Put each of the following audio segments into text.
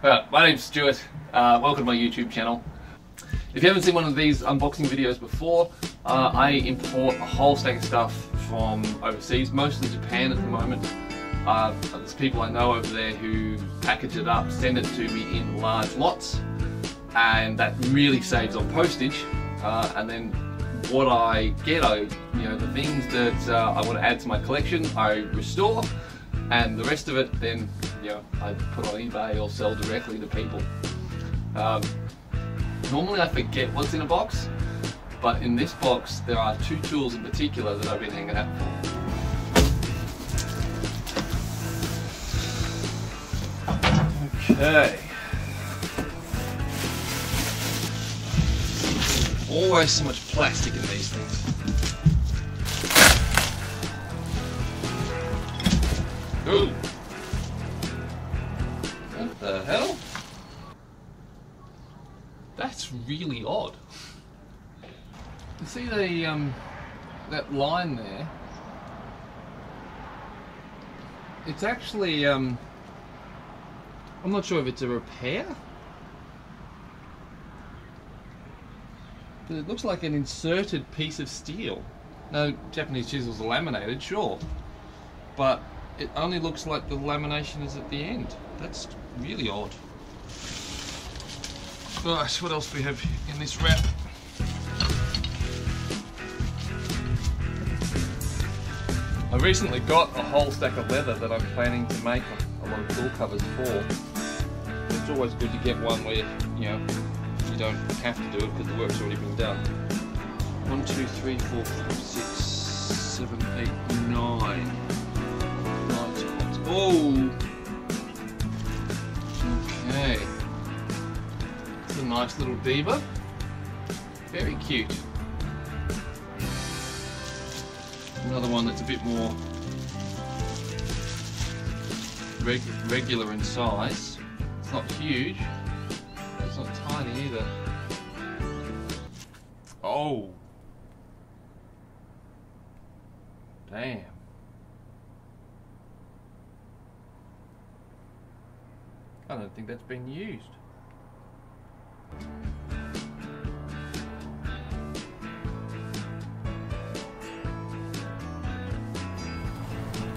My name's Stuart, welcome to my YouTube channel. If you haven't seen one of these unboxing videos before, I import a whole stack of stuff from overseas, mostly Japan at the moment. There's people I know over there who package it up, send it to me in large lots, and that really saves on postage. And then what I get, the things that I want to add to my collection, I restore, and the rest of it then I put on eBay or sell directly to people. Normally I forget what's in a box, but in this box there are two tools in particular that I've been hanging out for. Okay. Always so much plastic in these things. Ooh. What the hell? That's really odd. You see the that line there? It's actually I'm not sure if it's a repair, but it looks like an inserted piece of steel. Now, Japanese chisels are laminated, sure, but it only looks like the lamination is at the end. That's really odd. Right, what else do we have in this wrap? I recently got a whole stack of leather that I'm planning to make a lot of tool covers for. It's always good to get one where you don't have to do it because the work's already been done. 1, 2, 3, 4, 5, 6, 7, 8, 9. 9 spots. Oh! Okay. It's a nice little deba. Very cute. Another one that's a bit more regular in size. It's not huge, but it's not tiny either. Oh! Damn. I don't think that's been used.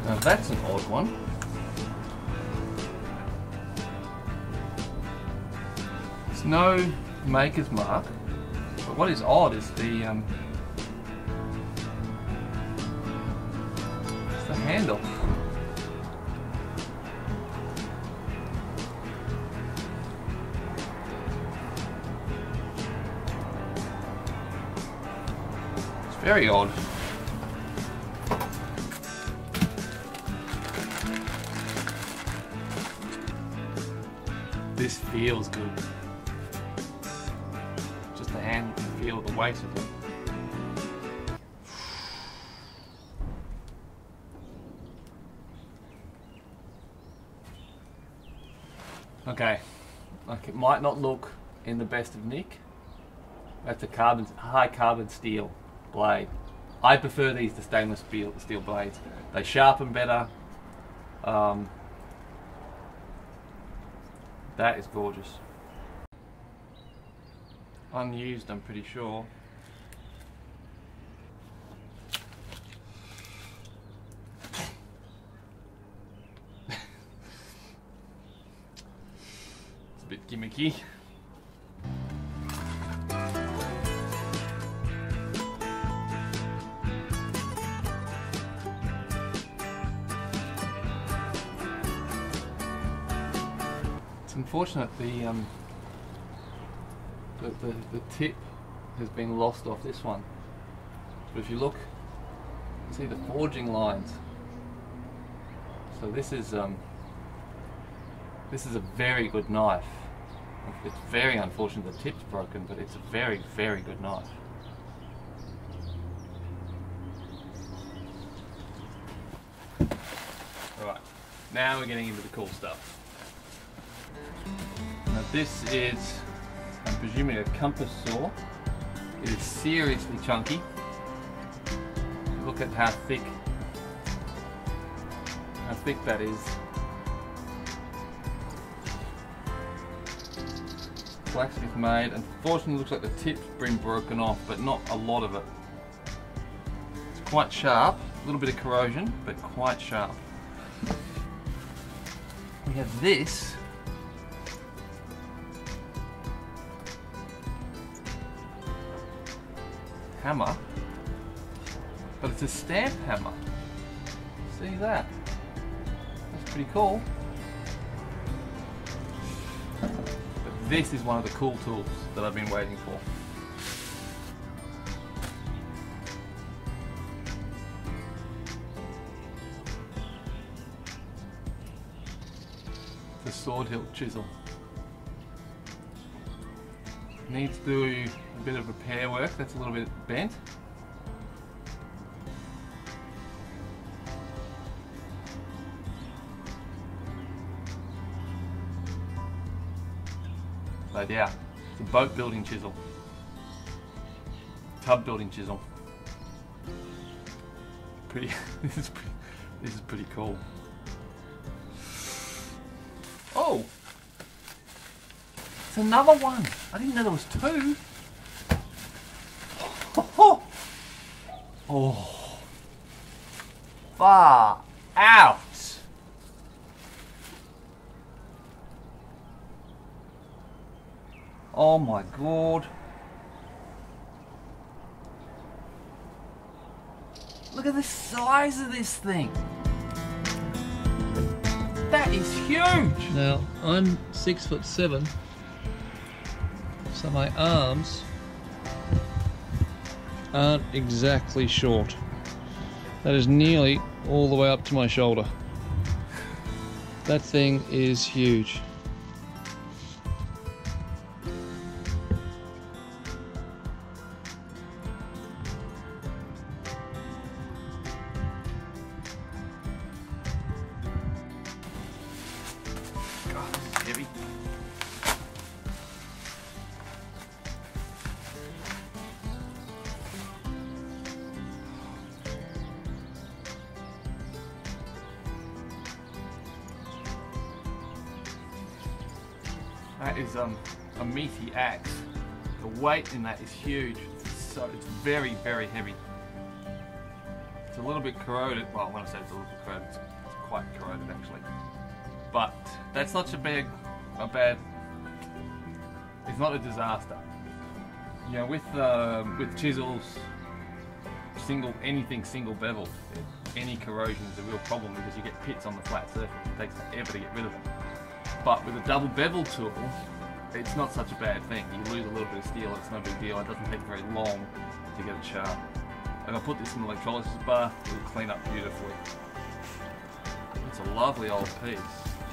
Now that's an odd one. There's no maker's mark, but what is odd is the handle. It's very odd. This feels good. Just the hand, you can feel the weight of it. Okay, like it might not look in the best of nick. That's a high carbon steel blade. I prefer these to stainless steel blades. They sharpen better. That is gorgeous. Unused, I'm pretty sure. It's a bit gimmicky. Unfortunate the tip has been lost off this one. But if you look, you see the forging lines. So this is a very good knife. It's very unfortunate the tip's broken, but it's a very, very good knife. Alright, now we're getting into the cool stuff. Now this is, I'm presuming, a compass saw. It is seriously chunky. Look at how thick that is. blacksmith made. Unfortunately, it looks like the tip's been broken off, but not a lot of it. It's quite sharp, a little bit of corrosion, but quite sharp. We have this. Hammer, but it's a stamp hammer. See that? That's pretty cool. But this is one of the cool tools that I've been waiting for. It's a sword hilt chisel. Needs to do a bit of repair work, that's a little bit bent. But yeah, it's a boat building chisel. Tub building chisel. Pretty, this is pretty cool. Oh! It's another one! I didn't know there was two! Oh! Far out! Oh my god! Look at the size of this thing! That is huge! Now, I'm 6'7", so my arms aren't exactly short. That is nearly all the way up to my shoulder. That thing is huge. God, this is heavy. That is a meaty axe. The weight in that is huge. So it's very, very heavy. It's a little bit corroded. Well, when I say it's a little bit corroded, it's quite corroded actually. But that's not a bad. It's not a disaster. You know, with chisels, anything single beveled, any corrosion is a real problem because you get pits on the flat surface. It takes forever to get rid of them. But with a double bevel tool, it's not such a bad thing. You lose a little bit of steel, it's no big deal. It doesn't take very long to get it sharp. If I put this in the electrolysis bar, it'll clean up beautifully. It's a lovely old piece.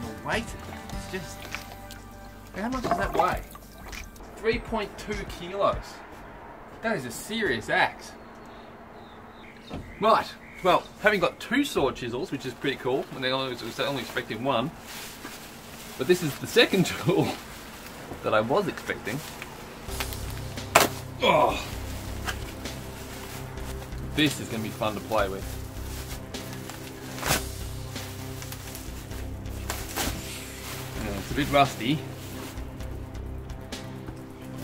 The weight of it, it's just... How much does that weigh? 3.2 kilos. That is a serious axe. Right, well, having got two sword chisels, which is pretty cool, and I was only expecting one, but this is the second tool that I was expecting. Oh, this is going to be fun to play with. Yeah, it's a bit rusty.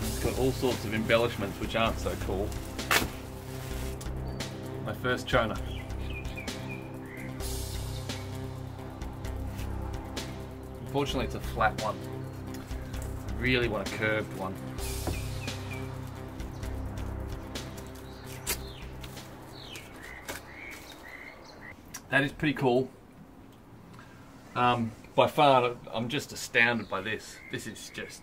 It's got all sorts of embellishments which aren't so cool. My first choner. Unfortunately, it's a flat one. I really want a curved one. That is pretty cool. By far, I'm just astounded by this. This is just...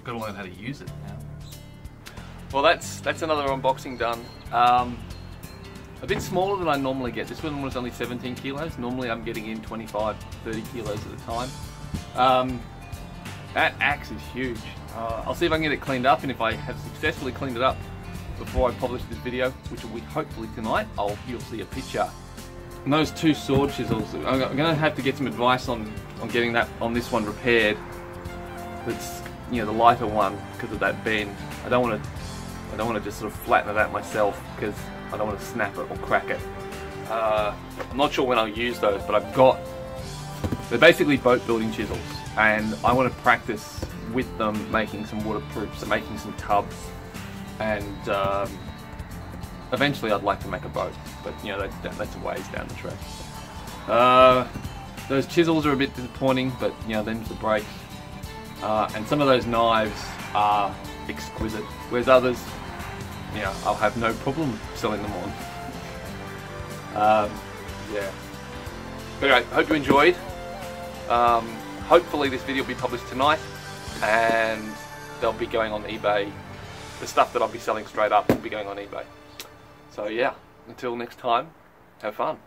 Gotta learn how to use it now. Well, that's another unboxing done. A bit smaller than I normally get. This one was only 17 kilos. Normally I'm getting in 25, 30 kilos at a time. That axe is huge. I'll see if I can get it cleaned up, and if I have successfully cleaned it up before I publish this video, which will be hopefully tonight, you'll see a picture. And those two sword chisels, I'm going to have to get some advice on getting this one repaired. It's, you know, the lighter one, because of that bend. I don't want to just sort of flatten it out myself because I don't want to snap it or crack it. I'm not sure when I'll use those, but they're basically boat building chisels, and I want to practice with them making some waterproofs, so making some tubs, and eventually I'd like to make a boat, but you know, that's a ways down the track. Those chisels are a bit disappointing, but you know, them's the break. And some of those knives are exquisite, whereas others, you know, I'll have no problem selling them on. Yeah. But anyway, hope you enjoyed. Hopefully this video will be published tonight, and they'll be going on eBay. The stuff that I'll be selling straight up will be going on eBay. So yeah, until next time, have fun.